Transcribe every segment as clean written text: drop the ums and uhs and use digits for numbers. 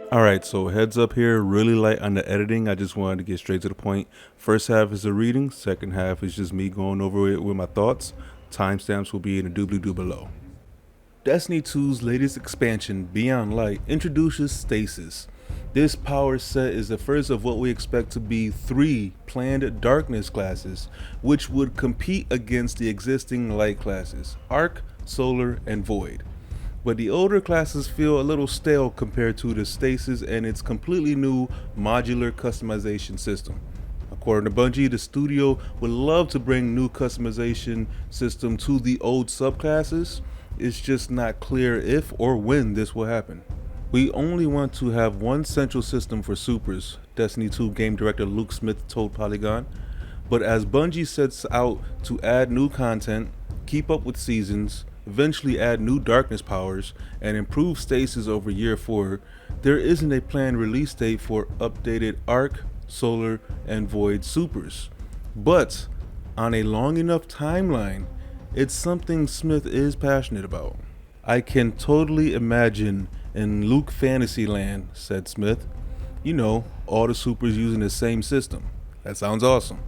Alright, so heads up here, really light on the editing. I just wanted to get straight to the point. First half is a reading, second half is just me going over it with my thoughts. Timestamps will be in the doobly-doo below. Destiny 2's latest expansion, Beyond Light, introduces Stasis. This power set is the first of what we expect to be 3 planned Darkness classes, which would compete against the existing Light classes, Arc, Solar, and Void. But the older classes feel a little stale compared to the Stasis and its completely new modular customization system. According to Bungie, the studio would love to bring new customization system to the old subclasses. It's just not clear if or when this will happen. We only want to have one central system for supers, Destiny 2 game director Luke Smith told Polygon. But as Bungie sets out to add new content, keep up with seasons, eventually add new darkness powers, and improve stasis over year 4, there isn't a planned release date for updated Arc, Solar, and Void supers. But on a long enough timeline, it's something Smith is passionate about. I can totally imagine in Luke Fantasyland, said Smith. You know, all the supers using the same system. That sounds awesome.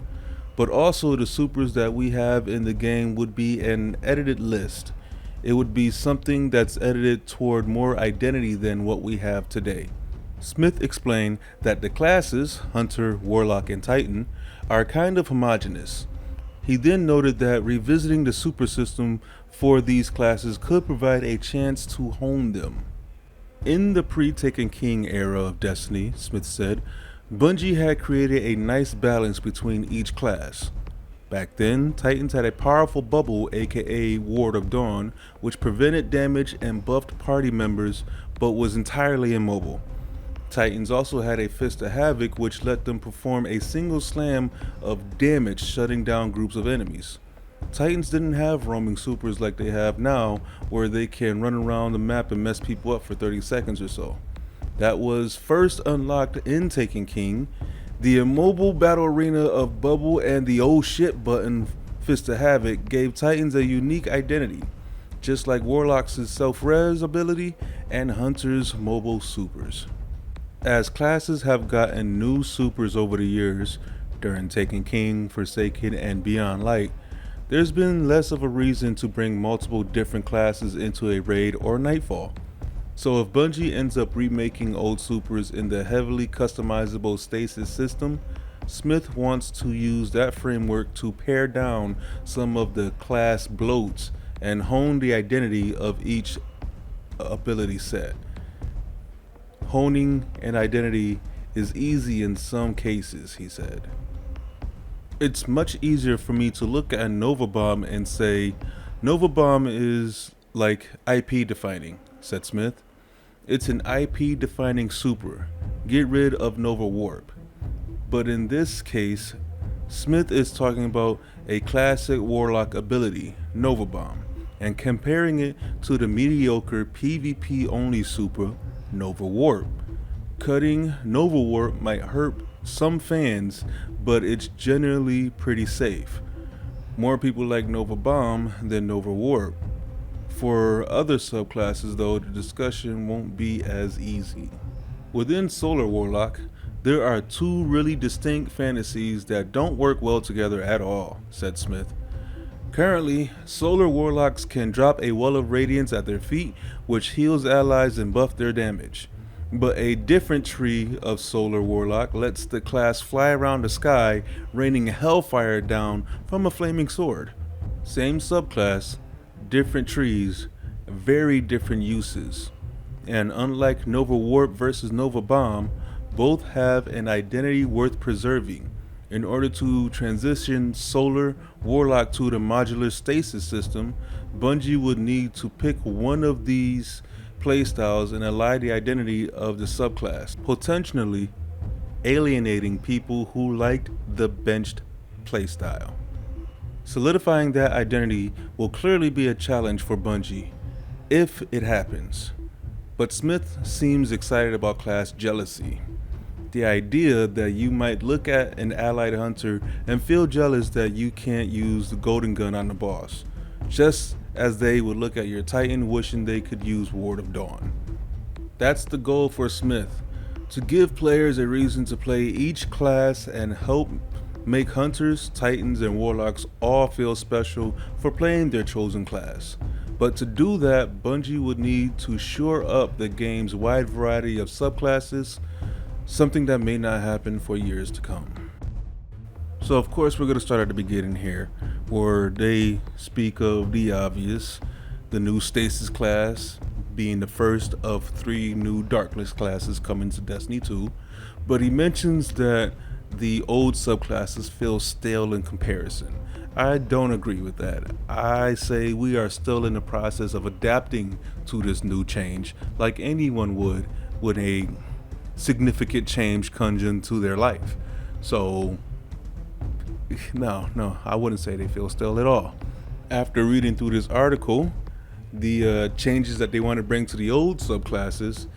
But also the supers that we have in the game would be an edited list. It would be something that's edited toward more identity than what we have today. Smith explained that the classes, Hunter, Warlock, and Titan, are kind of homogeneous. He then noted that revisiting the super system for these classes could provide a chance to hone them. In the pre-Taken King era of Destiny, Smith said, Bungie had created a nice balance between each class. Back then, Titans had a powerful bubble, aka Ward of Dawn, which prevented damage and buffed party members, but was entirely immobile. Titans also had a Fist of Havoc, which let them perform a single slam of damage, shutting down groups of enemies. Titans didn't have roaming supers like they have now, where they can run around the map and mess people up for 30 seconds or so. That was first unlocked in Taken King. The immobile battle arena of Bubble and the oh shit button, Fist of Havoc, gave Titans a unique identity, just like Warlock's self-res ability and Hunter's mobile supers. As classes have gotten new supers over the years, during Taken King, Forsaken, and Beyond Light, there's been less of a reason to bring multiple different classes into a raid or nightfall. So if Bungie ends up remaking old supers in the heavily customizable stasis system, Smith wants to use that framework to pare down some of the class bloats and hone the identity of each ability set. Honing an identity is easy in some cases, he said. It's much easier for me to look at Nova Bomb and say, Nova Bomb is like IP defining, said Smith. It's an IP defining super. Get rid of Nova Warp. But in this case, Smith is talking about a classic Warlock ability, Nova Bomb, and comparing it to the mediocre PvP only super, Nova Warp. Cutting Nova Warp might hurt some fans, but it's generally pretty safe. More people like Nova Bomb than Nova Warp. For other subclasses though, the discussion won't be as easy. Within Solar Warlock, there are 2 really distinct fantasies that don't work well together at all, said Smith. Currently, Solar Warlocks can drop a Wall of Radiance at their feet, which heals allies and buffs their damage. But a different tree of Solar Warlock lets the class fly around the sky, raining hellfire down from a flaming sword. Same subclass, different trees, very different uses. And unlike Nova Warp versus Nova Bomb, both have an identity worth preserving. In order to transition Solar Warlock to the modular stasis system, Bungie would need to pick one of these playstyles and ally the identity of the subclass, potentially alienating people who liked the benched playstyle. Solidifying that identity will clearly be a challenge for Bungie, if it happens. But Smith seems excited about class jealousy. The idea that you might look at an allied hunter and feel jealous that you can't use the golden gun on the boss, just as they would look at your Titan wishing they could use Ward of Dawn. That's the goal for Smith, To give players a reason to play each class and help make hunters, titans, and warlocks all feel special for playing their chosen class. But to do that, Bungie would need to shore up the game's wide variety of subclasses, something that may not happen for years to come. So of course we're going to start at the beginning here, where they speak of the obvious, the new Stasis class being the first of 3 new Darkness classes coming to Destiny 2, but he mentions that the old subclasses feel stale in comparison. I don't agree with that. I say we are still in the process of adapting to this new change, like anyone would when a significant change comes into their life. So no, I wouldn't say they feel stale at all. After reading through this article, the changes that they want to bring to the old subclasses,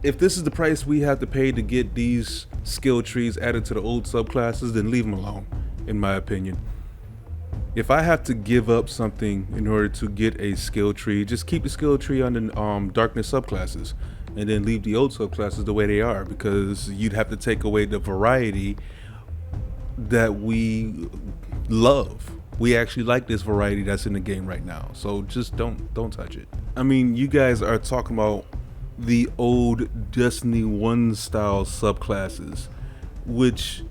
if this is the price we have to pay to get these skill trees added to the old subclasses, then leave them alone, in my opinion. If I have to give up something in order to get a skill tree, just keep the skill tree on the Darkness subclasses and then leave the old subclasses the way they are, because you'd have to take away the variety that we love. We actually like this variety that's in the game right now, so just don't touch it. I mean, you guys are talking about the old Destiny 1 style subclasses, which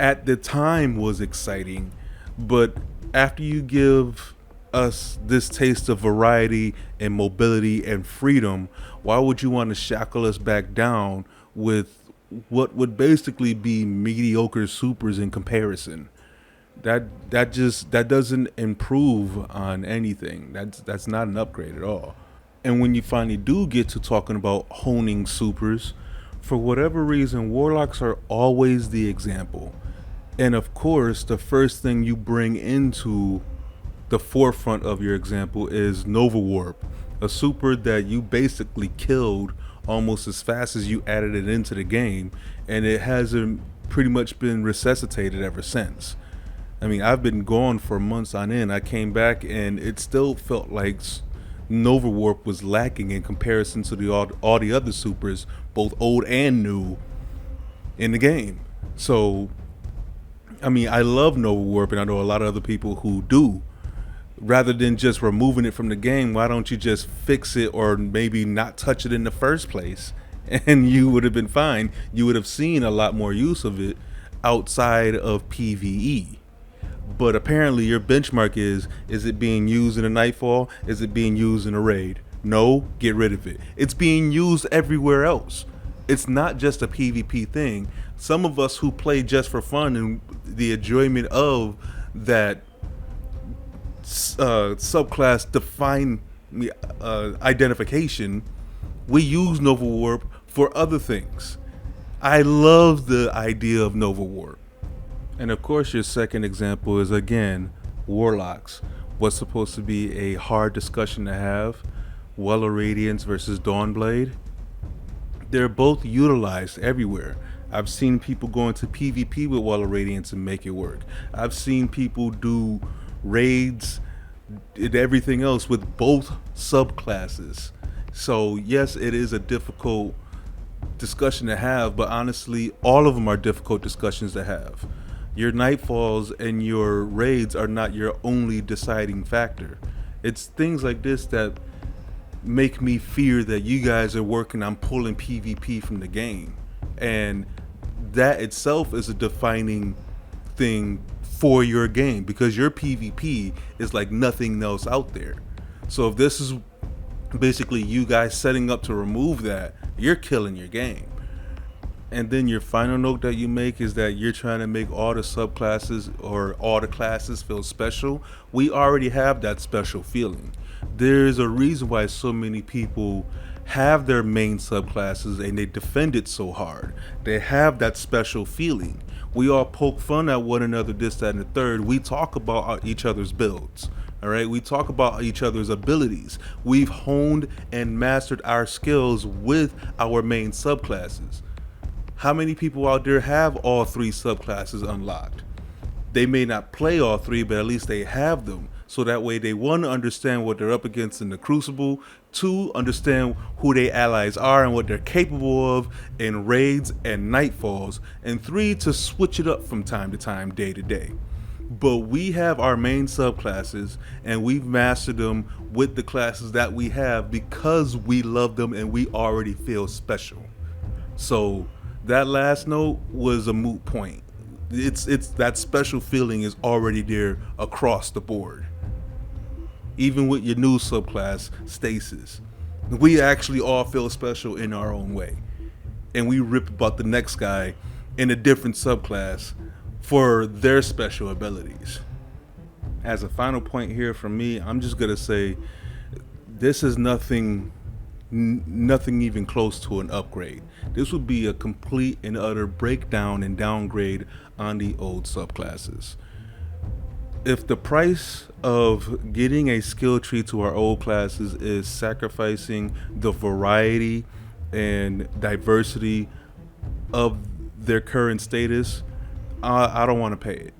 at the time was exciting, but after you give us this taste of variety and mobility and freedom, why would you want to shackle us back down with what would basically be mediocre supers in comparison? That doesn't improve on anything. That's not an upgrade at all. And when you finally do get to talking about honing supers, for whatever reason, warlocks are always the example. And of course, the first thing you bring into the forefront of your example is Nova Warp, a super that you basically killed almost as fast as you added it into the game, and it hasn't pretty much been resuscitated ever since. I mean, I've been gone for months on end. I came back and it still felt like Nova Warp was lacking in comparison to all the other supers, both old and new, in the game. So, I mean, I love Nova Warp, and I know a lot of other people who do. Rather than just removing it from the game, why don't you just fix it, or maybe not touch it in the first place, and you would have been fine. You would have seen a lot more use of it outside of PvE. But apparently your benchmark is it being used in a Nightfall? Is it being used in a raid? No, get rid of it. It's being used everywhere else. It's not just a PvP thing. Some of us who play just for fun and the enjoyment of that subclass define identification, we use Nova Warp for other things. I love the idea of Nova Warp. And of course your second example is, again, warlocks. What's supposed to be a hard discussion to have, Well of Radiance versus Dawnblade. They're both utilized everywhere. I've seen people go into PvP with Well of Radiance and make it work. I've seen people do raids and everything else with both subclasses. So yes, it is a difficult discussion to have, but honestly, all of them are difficult discussions to have. Your Nightfalls and your raids are not your only deciding factor. It's things like this that make me fear that you guys are working on pulling PvP from the game. And that itself is a defining thing for your game, because your PvP is like nothing else out there. So if this is basically you guys setting up to remove that, you're killing your game. And then your final note that you make is that you're trying to make all the subclasses or all the classes feel special. We already have that special feeling. There's a reason why so many people have their main subclasses and they defend it so hard. They have that special feeling. We all poke fun at one another, this, that, and the third. We talk about each other's builds. All right, we talk about each other's abilities. We've honed and mastered our skills with our main subclasses. How many people out there have all 3 subclasses unlocked? They may not play all 3, but at least they have them. So that way they, one, understand what they're up against in the Crucible, two, understand who their allies are and what they're capable of in raids and nightfalls, and three, to switch it up from time to time, day to day. But we have our main subclasses, and we've mastered them with the classes that we have because we love them and we already feel special. So that last note was a moot point. It's that special feeling is already there across the board. Even with your new subclass, Stasis, we actually all feel special in our own way, and we rip about the next guy in a different subclass for their special abilities. As a final point here from me, I'm just gonna say this is nothing even close to an upgrade. This would be a complete and utter breakdown and downgrade on the old subclasses. If the price of getting a skill tree to our old classes is sacrificing the variety and diversity of their current status, I don't want to pay it.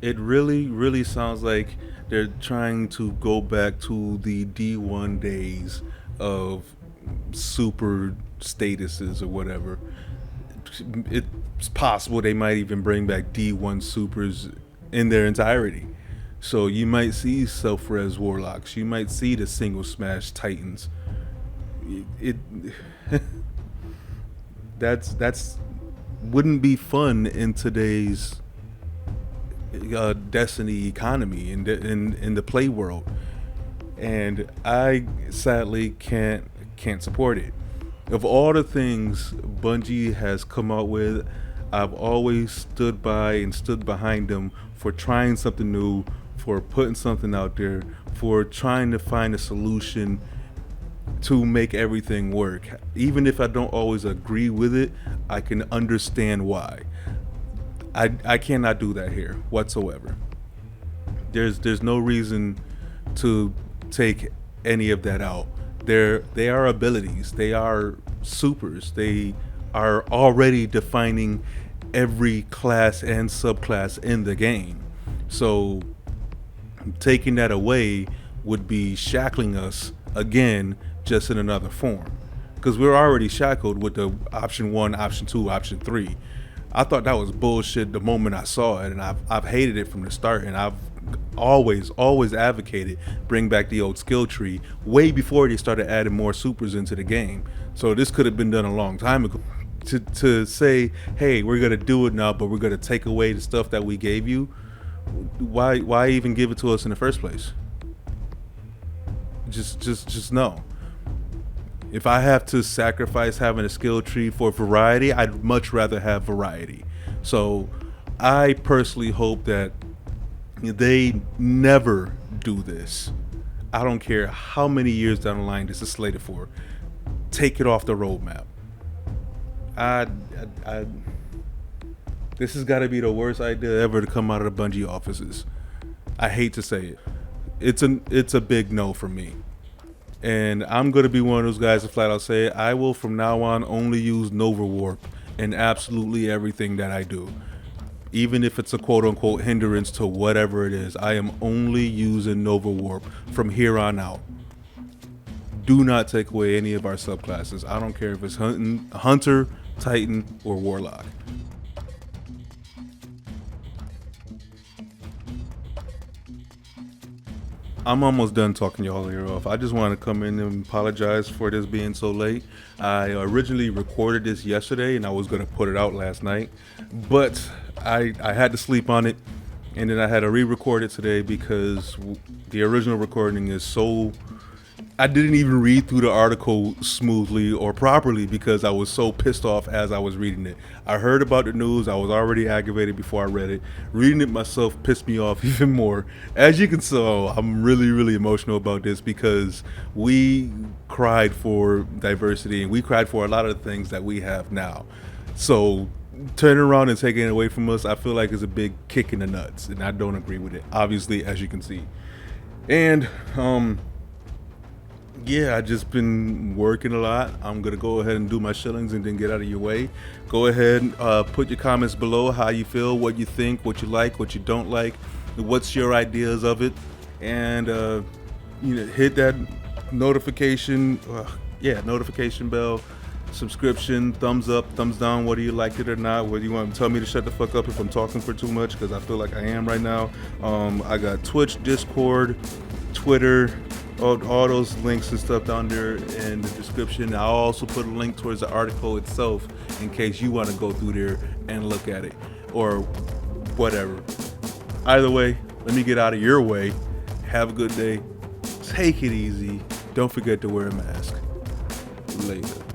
It really sounds like they're trying to go back to the D1 days of super statuses or whatever. It's possible they might even bring back D1 supers in their entirety. So you might see self-res warlocks, you might see the single smash titans. It that's wouldn't be fun in today's Destiny economy in the play world, and I sadly can't support it. Of all the things Bungie has come out with, I've always stood by and stood behind them for trying something new, for putting something out there, for trying to find a solution to make everything work. Even if I don't always agree with it, I can understand why. I cannot do that here whatsoever. There's no reason to take any of that out. They are abilities. They are supers. They are already defining every class and subclass in the game. So taking that away would be shackling us again, just in another form. Because we're already shackled with the option 1, option 2, option 3. I thought that was bullshit the moment I saw it, and I've hated it from the start, and I've always advocated bring back the old skill tree way before they started adding more supers into the game. So this could have been done a long time ago. To say, hey, we're gonna do it now, but we're gonna take away the stuff that we gave you. Why even give it to us in the first place? Just no. If I have to sacrifice having a skill tree for variety, I'd much rather have variety. So I personally hope that they never do this. I don't care how many years down the line this is slated for. Take it off the roadmap. This has got to be the worst idea ever to come out of the Bungie offices. I hate to say it. It's a big no for me. And I'm going to be one of those guys to flat out say, I will from now on only use Nova Warp in absolutely everything that I do. Even if it's a quote unquote hindrance to whatever it is, I am only using Nova Warp from here on out. Do not take away any of our subclasses. I don't care if it's Hunter, Titan, or Warlock. I'm almost done talking y'all ear off. I just want to come in and apologize for this being so late. I originally recorded this yesterday and I was going to put it out last night, but I had to sleep on it, and then I had to re-record it today because the original recording is so... I didn't even read through the article smoothly or properly because I was so pissed off as I was reading it. I heard about the news. I was already aggravated before I read it. Reading it myself pissed me off even more. As you can tell, I'm really emotional about this because we cried for diversity and we cried for a lot of the things that we have now. So turning around and taking it away from us, I feel like it's a big kick in the nuts, and I don't agree with it, obviously, as you can see. And yeah, I just been working a lot. I'm gonna go ahead and do my shillings and then get out of your way. Go ahead and put your comments below, how you feel, what you think, what you like, what you don't like, what's your ideas of it. and hit that notification notification bell, subscription, thumbs up, thumbs down, whether you liked it or not, whether you want to tell me to shut the fuck up if I'm talking for too much, because I feel like I am right now. I got Twitch, Discord, Twitter, all those links and stuff down there in the description. I'll also put a link towards the article itself in case you want to go through there and look at it or whatever. Either way, let me get out of your way. Have a good day. Take it easy. Don't forget to wear a mask. Later.